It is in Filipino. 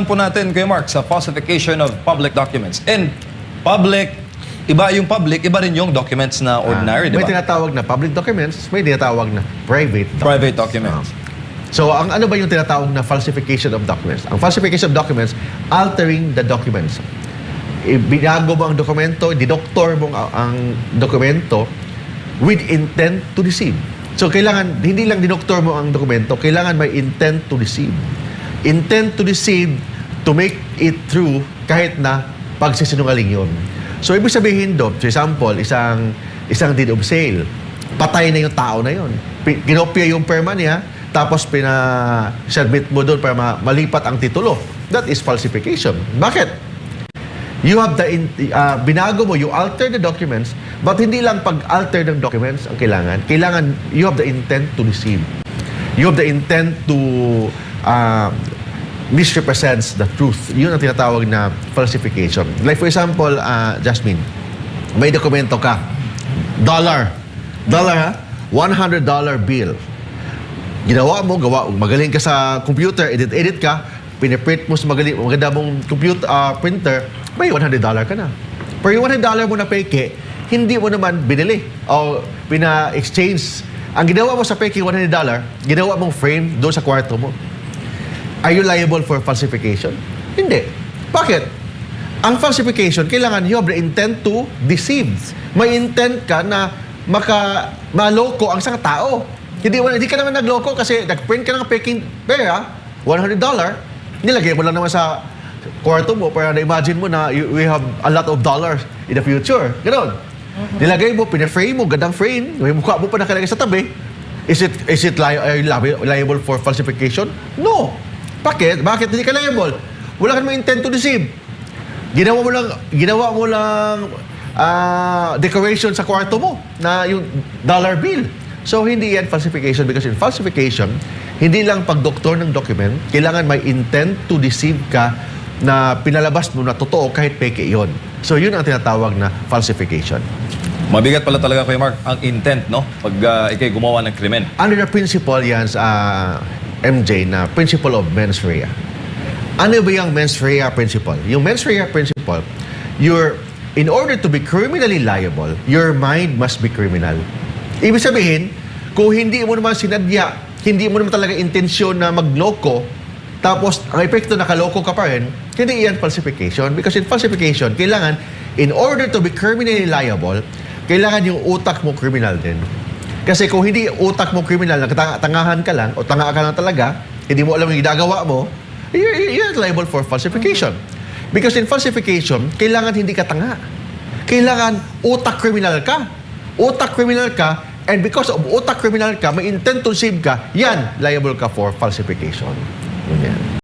po natin, Kuya Mark, sa falsification of public documents. And public, iba yung public, iba rin yung documents na ordinary, di May ba? tinatawag na public documents, may tinatawag na private documents. Private documents. So, ang ano ba yung tinatawag na falsification of documents? Ang falsification of documents, altering the documents. Binago mo ang dokumento, didoktor mo ang dokumento with intent to deceive. So, kailangan, hindi lang dinoktor mo ang dokumento, kailangan may intent to deceive. Intent to deceive to make it true kahit na pagsisinungaling yun. So, ibig sabihin doon, for example, isang deed of sale, patay na yung tao na yun. Kinopya yung perma niya, tapos submit mo doon para malipat ang titulo. That is falsification. Bakit? You have binago mo, you alter the documents, but hindi lang pag-alter ng documents ang kailangan. Kailangan, you have the intent to deceive. You have the intent to misrepresents the truth. Yun ang tinatawag na falsification. Like for example, Jasmine, may dokumento ka. Dollar ha? $100 bill. Ginawa mo, magaling ka sa computer, edit ka, piniprint mo sa maganda mong computer, printer, may $100 ka na. Pero yung $100 mo na peke, hindi mo naman binili o pina-exchange. Ang ginawa mo sa peke $100, ginawa mong frame doon sa kwarto mo. Are you liable for falsification? Hindi. Bakit? Ang falsification, kailangan you have the intent to deceive. May intent ka na maloko ang isang tao. Hindi ka naman nagloko kasi nag-print ka ng peking pera, $100, nilagay mo lang naman sa kwarto mo para na-imagine mo na we have a lot of dollars in the future. Ganon. Nilagay mo, pinaframe mo, gandang frame, may mukha mo pa nakalagay sa tabi. Is it liable for falsification? No. Bakit? Bakit hindi ka liable? Wala ka namang intent to deceive. Ginawa mo lang decoration sa kwarto mo na yung dollar bill. So, hindi yan falsification because in falsification, hindi lang pagdoktor ng document, kailangan may intent to deceive ka na pinalabas mo na totoo kahit peke yon. So, yun ang tinatawag na falsification. Mabigat pala talaga, Kuya Mark, ang intent, no? Pag ikay gumawa ng krimen. Under the principle yan sa MJ na principle of mens rea. Ano ba yung mens rea principle? Yung mens rea principle, in order to be criminally liable, your mind must be criminal. Ibig sabihin, kung hindi mo naman sinadya, hindi mo naman talaga intensyon na magloko, tapos ang epekto nakaloko ka pa rin, hindi yan falsification. Because in falsification, kailangan, in order to be criminally liable, kailangan yung utak mo criminal din. Kasi kung hindi utak mo criminal, tangahan ka lang, o tanga ka lang talaga, hindi mo alam yung ginagawa mo, you're liable for falsification. Because in falsification, kailangan hindi ka tanga. Kailangan utak criminal ka. Utak criminal ka, and because of utak criminal ka, may intent to deceive ka, yan, liable ka for falsification. Yan.